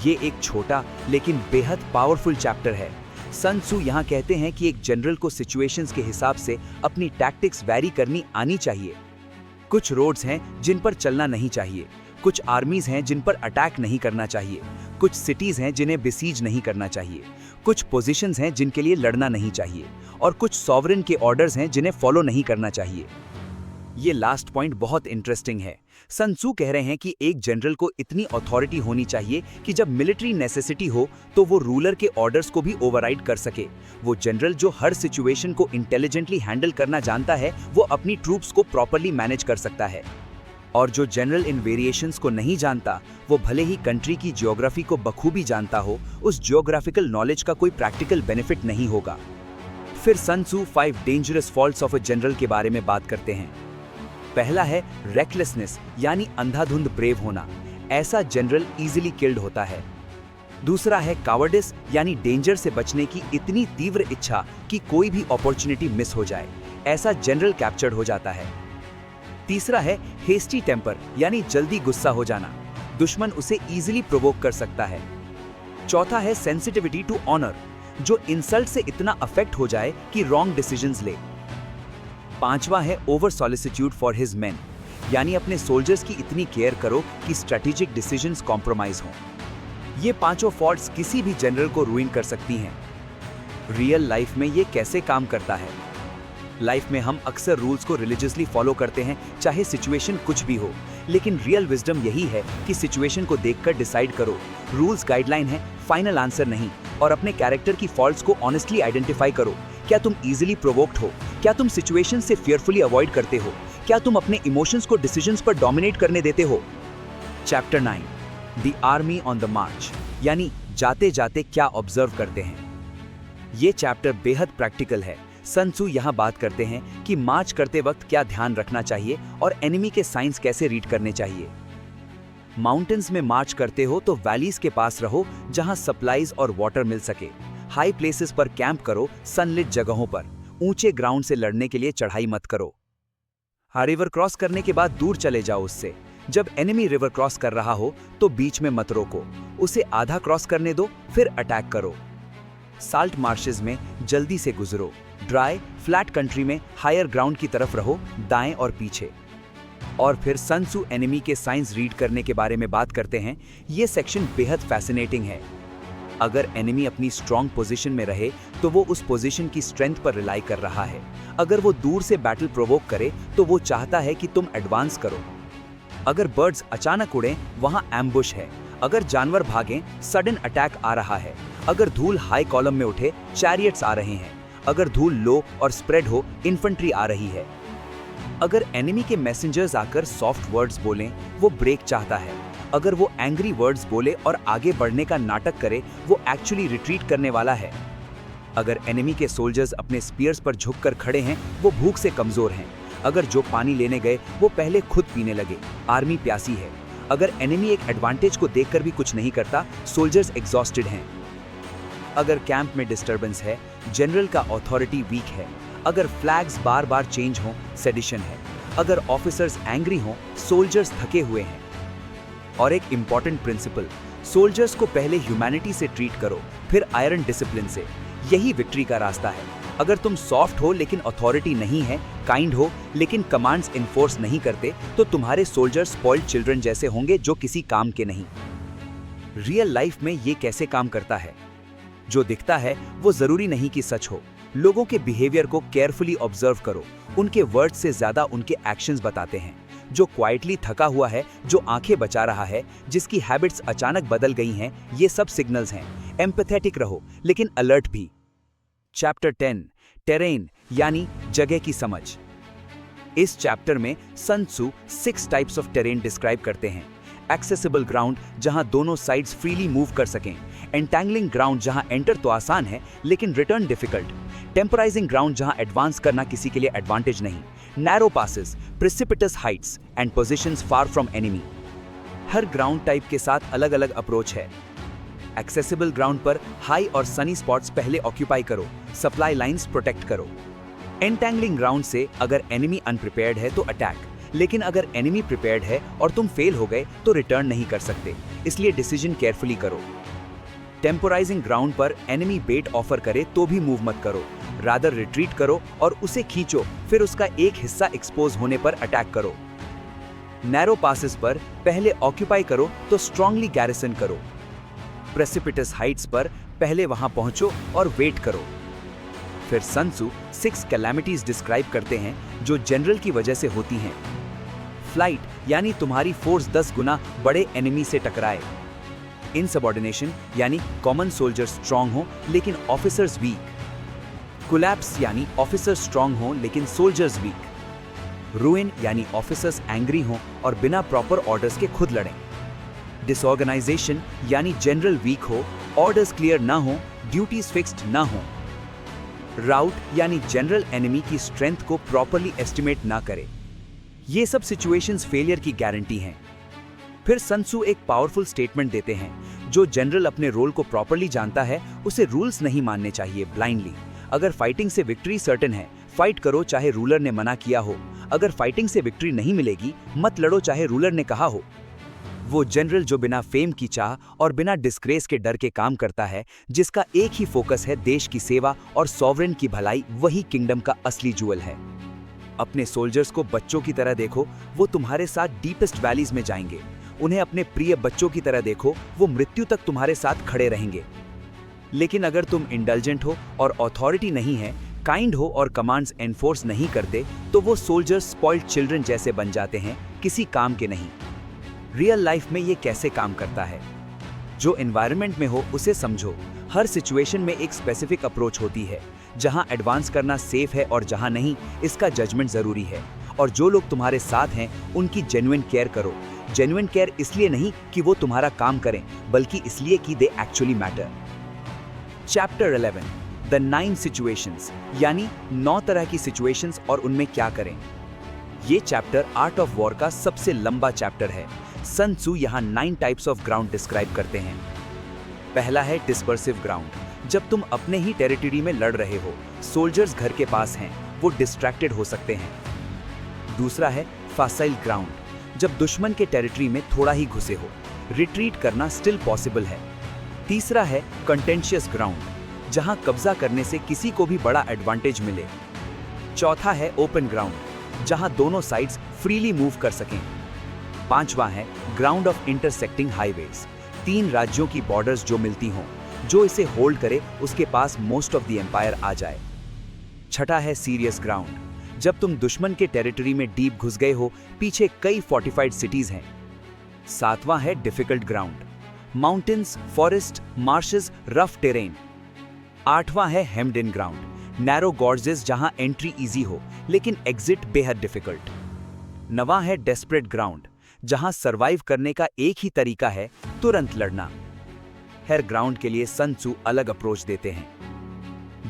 ये एक छोटा लेकिन बेहद पावरफुल चैप्टर है। सन त्सू यहाँ कहते हैं कि एक जनरल को सिचुएशंस के हिसाब से अपनी टैक्टिक्स वैरी करनी आनी चाहिए। कुछ रोड्स हैं जिन पर चलना नहीं चाहिए, कुछ आर्मीज हैं जिन पर अटैक नहीं करना चाहिए, कुछ सिटीज हैं जिन्हें बिसीज नहीं करना चाहिए, कुछ पोजीशंस हैं जिनके लिए लड़ना नहीं चाहिए और कुछ सॉवरेन के ऑर्डर्स हैं जिन्हें फॉलो नहीं करना चाहिए। ये लास्ट पॉइंट बहुत इंटरेस्टिंग है। सन त्सू कह रहे हैं कि एक जनरल को इतनी अथॉरिटी होनी चाहिए कि जब मिलिट्री नेसेसिटी हो तो वो रूलर के ऑर्डर्स को भी ओवरराइड कर सके। वो जनरल जो हर सिचुएशन को इंटेलिजेंटली हैंडल करना जानता है वो अपनी ट्रूप्स को प्रॉपर्ली मैनेज कर सकता है। और जो जनरल इन वेरिएशंस को नहीं जानता वो भले ही कंट्री की ज्योग्राफी को बखूबी जानता हो, उस ज्योग्राफिकल नॉलेज का कोई प्रैक्टिकल बेनिफिट नहीं होगा। फिर Sun Tzu 5 dangerous faults of a general के बारे में बात करते हैं। पहला है रेकलेसनेस यानी अंधाधुंध ब्रेव होना, ऐसा जनरल इजीली किल्ड होता है। दूसरा है कावर्डिस यानी डेंजर से बचने की इतनी तीव्र इच्छा कि कोई भी अपॉर्चुनिटी मिस हो जाए, ऐसा जनरल कैप्चर्ड हो जाता है। तीसरा है हेस्टी टेम्पर यानी जल्दी गुस्सा हो जाना, दुश्मन उसे इजीली प्रोवोक कर सकता है। चौथा है सेंसिटिविटी टू ऑनर, जो इंसल्ट से इतना अफेक्ट हो जाए कि रॉन्ग डिसीजंस ले। पांचवा है ओवर सॉलिसिट्यूड फॉर हिज मेन, यानी अपने सोल्जर्स की इतनी केयर करो कि स्ट्रेटेजिक डिसीजंस कॉम्प्रोमाइज हों। ये पांचों फॉल्ट्स किसी भी जनरल को रूइन कर सकती हैं। रियल लाइफ में ये कैसे काम करता है? लाइफ में हम अक्सर रूल्स को रिलीजियसली फॉलो करते हैं, चाहे सिचुएशन कुछ भी हो, लेकिन रियल विजडम यही है कि सिचुएशन को देखकर डिसाइड करो। रूल्स गाइडलाइन है, फाइनल आंसर नहीं, और अपने कैरेक्टर की फॉल्ट्स को ऑनेस्टली आइडेंटिफाई करो। क्या तुम इजीली प्रोवोक्ड हो? क्या तुम सिचुएशन से फियरफुली अवॉइड करते हो? क्या तुम अपने इमोशंस को डिसीजंस पर डोमिनेट करने देते हो? Chapter 9 the army on the march यानी जाते जाते क्या ऑब्जर्व करते हैं। ये चैप्टर बेहद प्रैक्टिकल है। सन त्सू यहाँ बात करते हैं कि मार्च करते वक्त क्या ध्यान रखना चाहिए और एनिमी के साइंस कैसे रीड करने चाहिए। माउंटेन्स में मार्च करते हो तो वैलीज के पास रहो जहां सप्लाईज और वाटर मिल सके। हाई प्लेसेस पर कैंप करो, सनलिट जगहों पर। ऊंचे ग्राउंड से लड़ने के लिए चढ़ाई मत करो। रिवर क्रॉस करने के बाद दूर चले जाओ उससे। जब एनिमी रिवर क्रॉस कर रहा हो तो बीच में मत रोको, उसे आधा क्रॉस करने दो, फिर अटैक करो। साल्ट मार्शेस में जल्दी से गुजरो। ड्राई फ्लैट कंट्री में हायर ग्राउंड की तरफ रहो, दाएं और पीछे। और फिर सन त्सू एनिमी के साइंस रीड करने के बारे में बात करते हैं। ये सेक्शन बेहद फैसिनेटिंग है। अगर एनिमी अपनी स्ट्रॉन्ग पोजीशन में रहे तो वो उस पोजीशन की स्ट्रेंथ पर रिलाई कर रहा है। अगर वो दूर से बैटल प्रोवोक करे तो वो चाहता है कि तुम एडवांस करो। अगर बर्ड्स अचानक उड़ें, वहां एम्बुश है। अगर जानवर भागें, सडन अटैक आ रहा है। अगर धूल हाई कॉलम में उठे, चैरियट्स आ रहे हैं। अगर धूल लो और स्प्रेड हो, इन्फेंट्री आ रही है। अगर एनिमी के मैसेंजर्स आकर सॉफ्ट वर्ड्स बोलें, वो ब्रेक चाहता है। अगर वो एंग्री वर्ड्स बोले और आगे बढ़ने का नाटक करे, वो एक्चुअली रिट्रीट करने वाला है। अगर एनिमी के सोल्जर्स अपने स्पीयर्स पर झुककर खड़े हैं, वो भूख से कमजोर हैं। अगर जो पानी लेने गए वो पहले खुद पीने लगे, आर्मी प्यासी है। अगर एनिमी एक एडवांटेज को देखकर भी कुछ नहीं करता, सोल्जर्स एग्जॉस्टेड हैं। अगर कैंप में डिस्टर्बेंस है, जनरल का अथॉरिटी वीक है। अगर फ्लैग्स बार बार चेंज हों, सेडिशन है। अगर ऑफिसर्स एंग्री हों, सोल्जर्स थके हुए हैं। और एक इंपॉर्टेंट प्रिंसिपल, सोल्जर्स को पहले ह्यूमैनिटी से ट्रीट करो, फिर आयरन डिसिप्लिन से। यही विक्ट्री का रास्ता है। अगर तुम सॉफ्ट हो लेकिन अथॉरिटी नहीं है, काइंड हो लेकिन कमांड्स इन्फोर्स नहीं करते, तो तुम्हारे सोल्जर्स स्पॉइल्ड चिल्ड्रन जैसे होंगे जो किसी काम के नहीं। रियल लाइफ में ये कैसे काम करता है? जो दिखता है वो जरूरी नहीं कि सच हो। लोगों के बिहेवियर को केयरफुली ऑब्जर्व करो। उनके वर्ड्स से ज्यादा उनके एक्शंस बताते हैं। जो क्वाइटली थका हुआ है, जो आंखें बचा रहा है, जिसकी हैबिट्स अचानक बदल गई हैं, ये सब सिग्नल्स हैं। एम्पैथेटिक रहो लेकिन अलर्ट भी। चैप्टर 10 टेरेन यानी जगह की समझ। इस चैप्टर में Sun Tzu 6 types of terrain describe करते हैं। एक्सेसिबल ग्राउंड, जहां दोनों साइड्स फ्रीली मूव कर सकें। एंटैंगलिंग ग्राउंड, जहां एंटर तो आसान है लेकिन रिटर्न डिफिकल्ट। टेम्पराइजिंग ग्राउंड, जहां एडवांस करना किसी के लिए एडवांटेज नहीं। Narrow passes, precipitous heights and positions far from enemy. हर ग्राउंड टाइप के साथ अलग अलग अप्रोच है। एक्सेसिबल ग्राउंड पर हाई और सनी स्पॉट्स पहले ऑक्यूपाई करो, सप्लाई लाइंस प्रोटेक्ट करो। एंटैंगलिंग ग्राउंड से अगर एनिमी अनप्रिपेयर्ड है तो अटैक, लेकिन अगर एनिमी प्रिपेयर्ड है और तुम फेल हो गए तो रिटर्न नहीं कर सकते, इसलिए डिसीजन केयरफुली करो। टेम्पोराइजिंग ग्राउंड पर एनिमी बेट ऑफर करे तो भी मूव मत करो, रादर रिट्रीट करो और उसे खींचो, फिर उसका एक हिस्सा एक्सपोज होने पर अटैक करो। नैरो पासेस पर पहले ऑक्यूपाई करो तो स्ट्रांगली गैरिसन करो। प्रेसिपिटस हाइट्स पर पहले वहां पहुंचो और वेट करो। फिर सन त्सू 6 कैलामिटीज डिस्क्राइब करते हैं जो जनरल की वजह से होती हैं। फ्लाइट, यानी तुम्हारी फोर्स 10 गुना बड़े एनिमी से टकराए। इनसबऑर्डिनेशन, यानी कॉमन सोल्जर स्ट्रांग हो लेकिन ऑफिसर्स वीक। कोलैप्स, यानी ऑफिसर्स स्ट्रांग हो लेकिन सोल्जर्स वीक। रूइन, यानी ऑफिसर्स एंग्री हो और बिना प्रॉपर ऑर्डर्स के खुद लड़ें। डिसऑर्गेनाइजेशन, यानी जनरल वीक हो, ऑर्डर्स क्लियर ना हो, ड्यूटीज फिक्स्ड ना हो। राउट, यानी जनरल एनिमी की स्ट्रेंथ को प्रॉपरली एस्टिमेट ना करे। ये सब सिचुएशंस फेलियर की गारंटी हैं। फिर सन त्सू एक पावरफुल स्टेटमेंट देते हैं, जो जनरल अपने रोल को प्रॉपरली जानता है उसे रूल्स नहीं मानने चाहिए ब्लाइंडली। अगर फाइटिंग से विक्ट्री सर्टेन है, फाइट करो चाहे रूलर ने मना किया हो। अगर फाइटिंग से विक्ट्री नहीं मिलेगी, मत लड़ो चाहे रूलर ने कहा हो। वो जनरल जो बिना फेम की चाह और बिना डिस्ग्रेस के डर के काम करता है, जिसका एक ही फोकस है देश की सेवा और सॉवरेन की भलाई, वही किंगडम का असली जुअल है। अपने सोल्जर्स को बच्चों की तरह देखो, वो तुम्हारे साथ डीपेस्ट वैलीज में जाएंगे। उन्हें अपने प्रिय बच्चों की तरह देखो, वो मृत्यु तक तुम्हारे साथ खड़े रहेंगे। लेकिन अगर तुम इंडल्जेंट हो और अथॉरिटी नहीं है, काइंड हो और कमांड्स एनफोर्स नहीं करते, तो वो सोल्जर्स स्पॉइल्ड चिल्ड्रन जैसे बन जाते हैं, किसी काम के नहीं। रियल लाइफ में ये कैसे काम करता है? जो एनवायरनमेंट में हो उसे समझो। हर सिचुएशन में एक स्पेसिफिक अप्रोच होती है। जहां एडवांस करना सेफ है और जहां नहीं, इसका जजमेंट जरूरी है। और जो लोग तुम्हारे साथ हैं, उनकी जेन्युइन केयर करो। जेन्युइन केयर इसलिए नहीं कि वो तुम्हारा काम करें, बल्कि इसलिए कि they actually matter. Chapter 11 the 9 situations, यानी 9 तरह की सिचुएशंस और उनमें क्या करें। ये चैप्टर आर्ट ऑफ वॉर का सबसे लंबा चैप्टर है। सन त्सू यहाँ 9 टाइप्स ऑफ ग्राउंड डिस्क्राइब करते हैं। पहला है डिस्पर्सिव ग्राउंड। जब तुम अपने ही टेरिटरी में लड़ रहे हो, सोल्जर्स घर के पास हैं, वो डिस्ट्रैक्टेड हो सकते हैं। दूसरा है फासाइल ग्राउंड। जब दुश्मन के टेरिटरी में थोड़ा ही घुसे हो, रिट्रीट करना स्टिल पॉसिबल है। तीसरा है कंटेंशियस ग्राउंड, जहां कब्जा करने से किसी को भी बड़ा एडवांटेज मिले। चौथा है ओपन ग्राउंड, जहां दोनों साइड्स फ्रीली मूव कर सकें। पांचवा है ग्राउंड ऑफ इंटरसेक्टिंग हाईवेज, 3 राज्यों की बॉर्डर्स जो मिलती हों, जो इसे होल्ड करे उसके पास मोस्ट ऑफ द एम्पायर आ जाए। छठा है सीरियस ग्राउंड, जब तुम दुश्मन के टेरिटरी में डीप घुस गए हो, पीछे कई फोर्टिफाइड सिटीज हैं। सातवां है difficult ground, mountains, forest, marches, rough terrain. आठवां है हेम्ड इन ग्राउंड, नैरो गॉर्जेस जहां एंट्री इजी हो लेकिन एग्जिट बेहद डिफिकल्ट। नवां है डेस्परेट ग्राउंड, जहां सरवाइव करने का एक ही तरीका है, तुरंत लड़ना। हर ग्राउंड के लिए सन त्सू अलग अप्रोच देते हैं।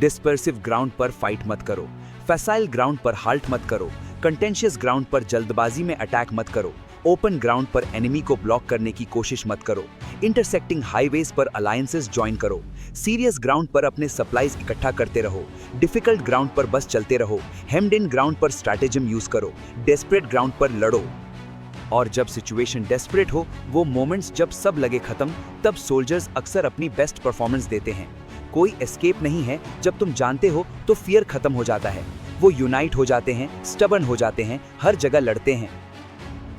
डिस्पर्सिव ग्राउंड पर फाइट मत करो, फैसाइल ग्राउंड पर हाल्ट मत करो, कंटेंशियस ग्राउंड पर जल्दबाजी में अटैक मत करो, ओपन ग्राउंड पर एनिमी को ब्लॉक करने की कोशिश मत करो, इंटरसेक्टिंग हाईवेज पर अलायंसेस ज्वाइन करो, सीरियस ग्राउंड पर अपने सप्लाईज इकट्ठा करते रहो, डिफिकल्ट ग्राउंड पर बस चलते रहो, हेम्ड इन ग्राउंड पर स्ट्रैटेजिम यूज करो, डेस्परेट ग्राउंड पर लड़ो। और जब सिचुएशन डेस्परेट हो, वो मोमेंट्स जब सब लगे खत्म, तब सोल्जर्स अक्सर अपनी बेस्ट परफॉर्मेंस देते हैं। कोई एस्केप नहीं है। जब तुम जानते हो तो फियर खत्म हो जाता है। वो यूनाइट हो जाते हैं, स्टबर्न हो जाते हैं, हर जगह लड़ते हैं।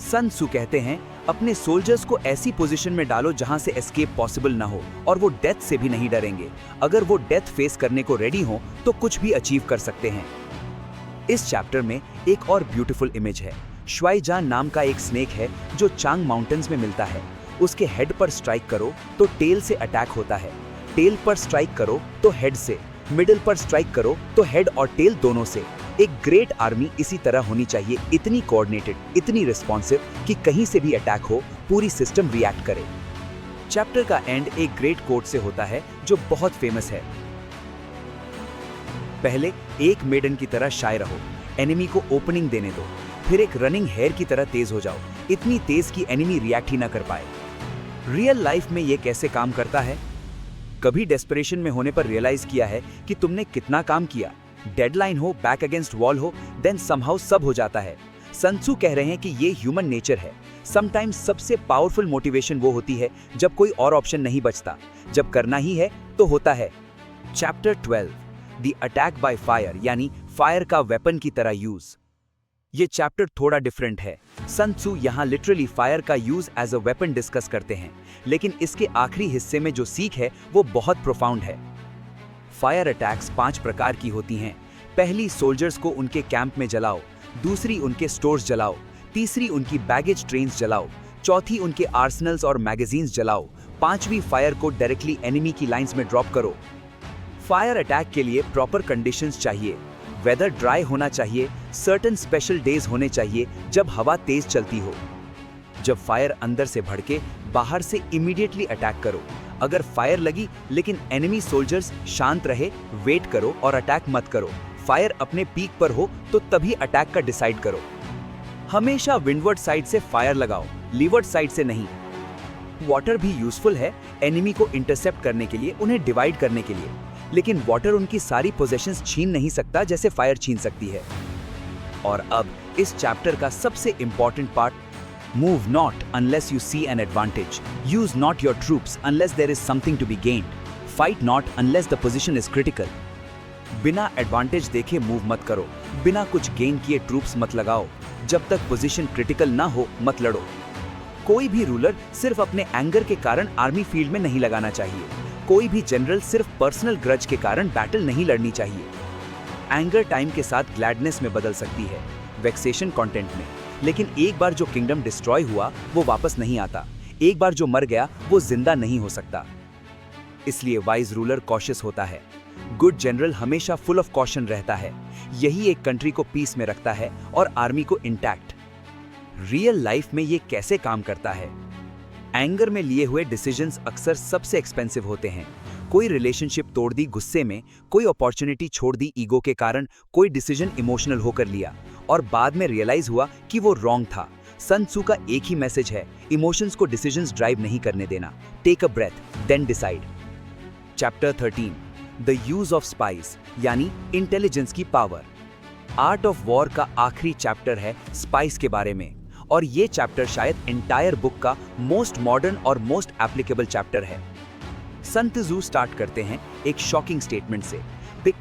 सन त्सू कहते हैं, अपने सोल्जर्स को ऐसी पोजीशन में डालो जहां से एस्केप पॉसिबल ना हो, और वो डेथ से भी नहीं डरेंगे। अगर वो डेथ फेस करने को रेडी हो तो कुछ भी अचीव कर सकते हैं। इस चैप्टर में एक और ब्यूटीफुल इमेज है। श्वाइजान नाम का एक स्नेक है जो चांग माउंटेन्स में मिलता है। उसके हेड पर स्ट्राइक करो तो टेल से अटैक होता है, टेल पर स्ट्राइक करो तो हेड से, मिडिल पर स्ट्राइक करो तो हेड और टेल दोनों से। एक ग्रेट आर्मी इसी तरह होनी चाहिए, इतनी कोऑर्डिनेटेड, इतनी रिस्पॉन्सिव कि कहीं से भी अटैक हो, पूरी सिस्टम रिएक्ट करे। चैप्टर का एंड एक ग्रेट कोट से होता है जो बहुत फेमस है। पहले एक मेडन की तरह शाय रहो, एनिमी को ओपनिंग देने दो, फिर एक रनिंग हेयर की तरह तेज हो जाओ, इतनी तेज कि एनिमी रिएक्ट ही ना कर पाए। रियल लाइफ में ये कैसे काम करता है? कभी डेस्परेशन में होने पर रियलाइज किया है कि तुमने कितना काम किया? डेडलाइन हो, बैक अगेंस्ट वॉल हो, देन समहाउ सब हो जाता है। सन त्सू कह रहे हैं कि ये ह्यूमन नेचर है। समटाइम्स सबसे पावरफुल मोटिवेशन वो होती है जब कोई और ऑप्शन नहीं बचता, जब करना ही है तो होता है। Chapter 12, the attack by fire, यानी फायर का वेपन की तरह यूज। ये चैप्टर थोड़ा डिफरेंट है। सन त्सू यहाँ लिटरली फायर का use as a weapon discuss करते हैं, लेकिन इसके आखिरी हिस्से में जो सीख है वो बहुत प्रोफाउंड है। फायर अटैक्स 5 प्रकार की होती हैं। पहली, सोल्जर्स को उनके कैंप में जलाओ। दूसरी, उनके स्टोर्स जलाओ। तीसरी, उनकी बैगेज ट्रेन्स जलाओ। चौथी, उनके आर्सनल्स और मैगजीन्स जलाओ। पांचवी, फायर को डायरेक्टली एनिमी की लाइंस में ड्रॉप करो। फायर अटैक के लिए प्रॉपर कंडीशंस चाहिए। वेदर ड्राई होना चाहिए, सर्टेन स्पेशल डेज होने चाहिए जब हवा तेज चलती हो। जब फायर अंदर से भड़के, बाहर से इमीडिएटली अटैक करो। अगर फायर लगी लेकिन एनिमी सोल्जर्स शांत रहे, वेट करो और अटैक मत करो। फायर अपने पीक पर हो तो तभी अटैक का डिसाइड करो। हमेशा विंडवर्ड साइड से फायर लगाओ, लीवर्ड साइड से नहीं। वाटर भी यूजफुल है एनिमी को इंटरसेप्ट करने के लिए, उन्हें डिवाइड करने के लिए, लेकिन वाटर उनकी सारी पोजेशंस छीन नहीं सकता जैसे फायर छीन सकती है। और अब इस चैप्टर का सबसे important part, Move not unless you see an advantage. Use not your troops unless there is something to be gained. Fight not unless the position is critical. बिना एडवांटेज देखे मूव मत करो, बिना कुछ गेन किए troops मत लगाओ। जब तक पोजीशन क्रिटिकल ना हो मत लड़ो। कोई भी रूलर सिर्फ अपने एंगर के कारण आर्मी फील्ड में नहीं लगाना चाहिए। कोई भी जनरल सिर्फ पर्सनल ग्रज के कारण बैटल नहीं लड़नी चाहिए। एंगर टाइम के साथ ग्लैडनेस में बदल सकती है, वेक्सेशन कंटेंट में, लेकिन एक बार जो किंगडम डिस्ट्रॉय हुआ वो वापस नहीं आता। एक बार जो मर गया वो जिंदा नहीं हो सकता। इसलिए वाइज रूलर कॉशियस होता है। गुड जनरल हमेशा फुल ऑफ कॉशन रहता है। यही एक कंट्री को पीस में रखता है और आर्मी को इंटैक्ट। रियल लाइफ में ये कैसे काम करता है? एंगर में लिए हुए डिसीजंस अक्सर सबसे एक्सपेंसिव होते हैं। कोई रिलेशनशिप तोड़ दी गुस्से में, कोई अपॉर्चुनिटी छोड़ दी ईगो के कारण, कोई डिसीजन इमोशनल होकर लिया और बाद में रियलाइज हुआ कि वो रॉन्ग था। सन त्सू का एक ही मैसेज है, इमोशंस को डिसीजंस ड्राइव नहीं करने देना। Take a breath, then decide. Chapter 13, the use of spies, यानी इंटेलिजेंस की पावर। आर्ट ऑफ वॉर का आखिरी चैप्टर है स्पाइस के बारे में, और ये चैप्टर शायद एंटायर बुक का मोस्ट मॉडर्न और मोस्ट एप्लीकेबल चैप्टर है। सन त्सू स्टार्ट करते हैं एक शॉकिंग स्टेटमेंट से।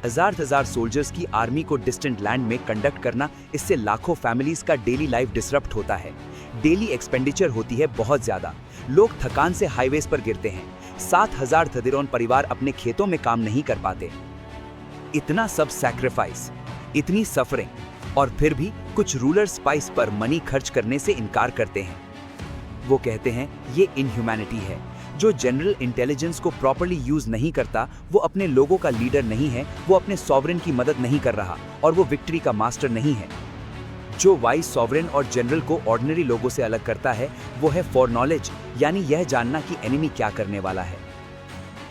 हजार सोल्जर्स की आर्मी को डिस्टेंट लैंड में कंडक्ट करना, इससे लाखों फैमिलीज का डेली लाइफ डिसरप्ट होता है। डेली एक्सपेंडिचर होती है बहुत ज्यादा। लोग थकान से हाईवेज पर गिरते हैं। 7000 थदिरोन परिवार अपने खेतों में काम नहीं कर पाते। इतना सब सैक्रिफाइस, इतनी सफरिंग, और फिर भी कुछ रूलर स्पाइस पर मनी खर्च करने से इनकार करते हैं। वो कहते हैं ये इनह्यूमैनिटी है। जो जनरल इंटेलिजेंस को प्रॉपर्ली यूज नहीं करता, वो अपने लोगों का लीडर नहीं है, वो अपने सॉवरेन की मदद नहीं कर रहा, और वो विक्ट्री का मास्टर नहीं है। जो वाइज सॉवरेन और जनरल को ऑर्डिनरी लोगों से अलग करता है, वो है फॉर नॉलेज, यानी यह जानना कि एनिमी क्या करने वाला है।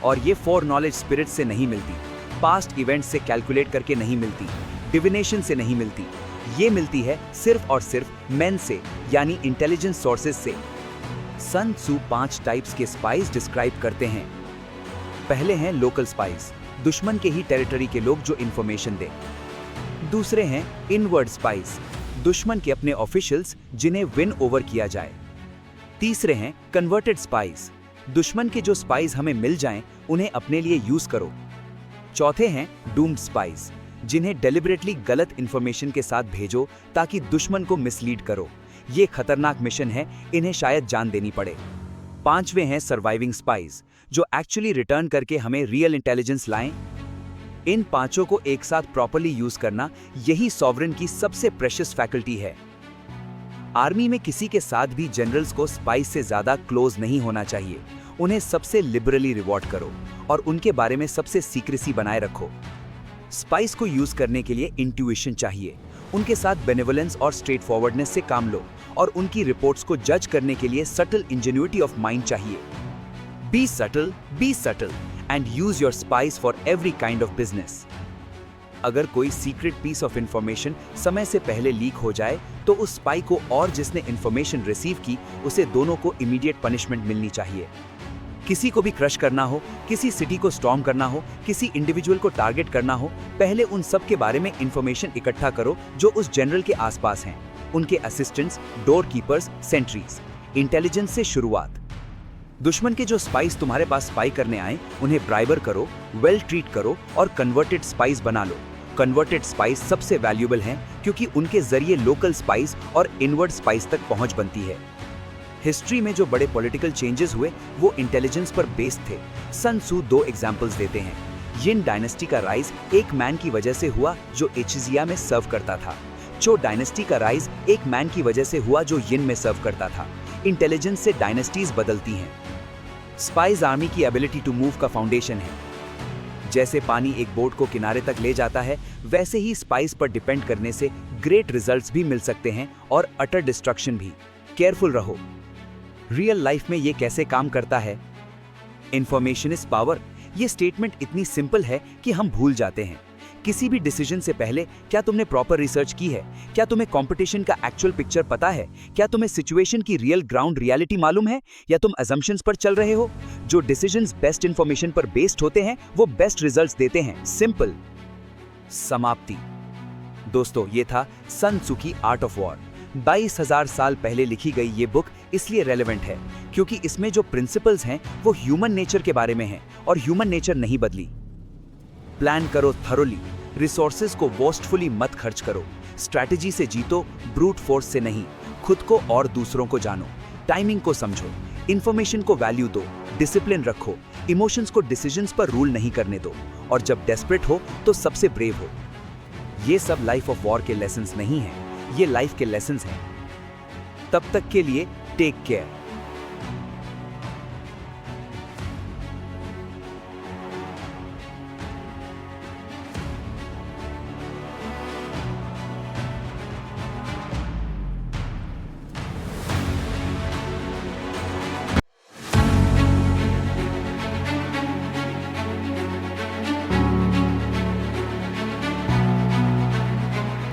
और ये फॉर नॉलेज स्पिरिट से नहीं मिलती, पास्ट इवेंट्स से कैलकुलेट करके नहीं मिलती, डिविनेशन से नहीं मिलती। ये मिलती है सिर्फ और सिर्फ मैन से, यानी इंटेलिजेंस सोर्सेज से। सन त्सू 5 टाइप्स के स्पाइस डिस्क्राइब करते हैं। पहले हैं लोकल स्पाइस, दुश्मन के ही टेरिटरी के लोग जो इंफॉर्मेशन दे। दूसरे हैं इनवर्ड स्पाइस, दुश्मन के अपने ऑफिशियल्स जिन्हें विन ओवर किया जाए। तीसरे हैं कन्वर्टेड स्पाइस, दुश्मन के जो स्पाइस हमें मिल जाएं, उन्हें अपने लिए यूज करो। चौथे हैं डूम्ड स्पाइस, जिन्हें डेलिबरेटली गलत इंफॉर्मेशन के साथ भेजो ताकि दुश्मन को मिसलीड करो। ये खतरनाक मिशन है, इन्हें शायद जान देनी पड़े। पांचवे हैं सर्वाइविंग स्पाइस, जो एक्चुअली रिटर्न करके हमें रियल इंटेलिजेंस लाएं। इन पांचों को एक साथ प्रॉपर्ली यूज करना, यही सॉवरेन की सबसे प्रेशियस फैकल्टी है। आर्मी में किसी के साथ भी जनरल्स को स्पाइस से ज्यादा क्लोज नहीं होना चाहिए। उन्हें सबसे लिबरली रिवॉर्ड करो और उनके बारे में सबसे सीक्रेसी बनाए रखो। स्पाइस को यूज करने के लिए इंट्यूइशन चाहिए। उनके साथ बेनेवोलेंस और स्ट्रेट फॉरवर्डनेस से काम लो, और उनकी रिपोर्ट्स को जज करने के लिए सटल इंजेन्युइटी ऑफ माइंड चाहिए। Be subtle and use your spice for every kind of business. अगर कोई सीक्रेट पीस ऑफ इंफॉर्मेशन समय से पहले लीक हो जाए, तो उस स्पाई को और जिसने इंफॉर्मेशन रिसीव की, उसे दोनों को इमीडिएट पनिशमेंट मिलनी चाहिए। किसी को भी क्रश करना हो, किसी सिटी को स्टॉर्म करना हो, किसी इंडिविजुअल को टारगेट करना हो, पहले उन सब के बारे में इंफॉर्मेशन इकट्ठा करो जो उस जनरल के आसपास हैं, उनके assistants, door keepers, centres. Intelligence से शुरुआत। दुश्मन के जो स्पाइस तुम्हारे पास स्पाई करने आए, उन्हें ब्राइबर करो, वेल ट्रीट करो और कन्वर्टेड स्पाइस बना लो। कन्वर्टेड स्पाइस सबसे वैल्यूएबल हैं, क्योंकि उनके जरिए लोकल स्पाइस और इनवर्ड स्पाइस तक पहुंच बनती है। हिस्ट्री में जो बड़े पॉलिटिकल चेंजेस हुए, वो इंटेलिजेंस पर बेस्ड थे। सन त्सू 2 एग्जांपल्स देते हैं। यिन डायनेस्टी का राइज एक मैन की वजह से हुआ जो एचिजिया में सर्व करता था। चो डायनेस्टी का राइज एक मैन की वजह से हुआ जो यिन में सर्व करता था। इंटेलिजेंस से डायनेस्टीज बदलती हैं। स्पाइस आर्मी की एबिलिटी टू मूव का फाउंडेशन है। जैसे पानी एक बोट को किनारे तक ले जाता है, वैसे ही स्पाइस पर डिपेंड करने से ग्रेट रिजल्ट्स भी मिल सकते हैं और अटर डिस्ट्रक्शन भी। केयरफुल रहो। रियल लाइफ में ये कैसे काम करता है? Information is power. ये स्टेटमेंट इतनी सिंपल है कि हम भूल जाते हैं। किसी भी डिसीजन से पहले क्या तुमने प्रॉपर रिसर्च की है? क्या तुम्हें कंपटीशन का एक्चुअल पिक्चर पता है? क्या तुम्हें सिचुएशन की रियल ग्राउंड रियलिटी मालूम है, या तुम अजम्पशंस पर चल रहे हो? जो डिसीजंस बेस्ट इंफॉर्मेशन पर बेस्ड होते हैं, वो बेस्ट रिजल्ट्स देते हैं। सिंपल। समाप्ति। दोस्तों, ये था सन त्सू की आर्ट ऑफ वॉर। 22,000 साल पहले लिखी गई ये बुक इसलिए रेलेवेंट है क्योंकि इसमें जो प्रिंसिपल्स हैं वो ह्यूमन नेचर के बारे में हैं, और ह्यूमन नेचर नहीं बदली। प्लान करो थरोली, रिसोर्सेज को वॉस्टफुली मत खर्च करो, स्ट्रैटेजी से जीतो, ब्रूट फोर्स से नहीं। खुद को और दूसरों को जानो, टाइमिंग को समझो, इंफॉर्मेशन को वैल्यू दो, डिसिप्लिन रखो, इमोशंस को डिसीजंस पर रूल नहीं करने दो, और जब डेस्परेट हो तो सबसे ब्रेव हो। ये सब लाइफ ऑफ वॉर के लेसन्स नहीं हैं, ये लाइफ के लेसन्स हैं। तब तक के लिए टेक केयर।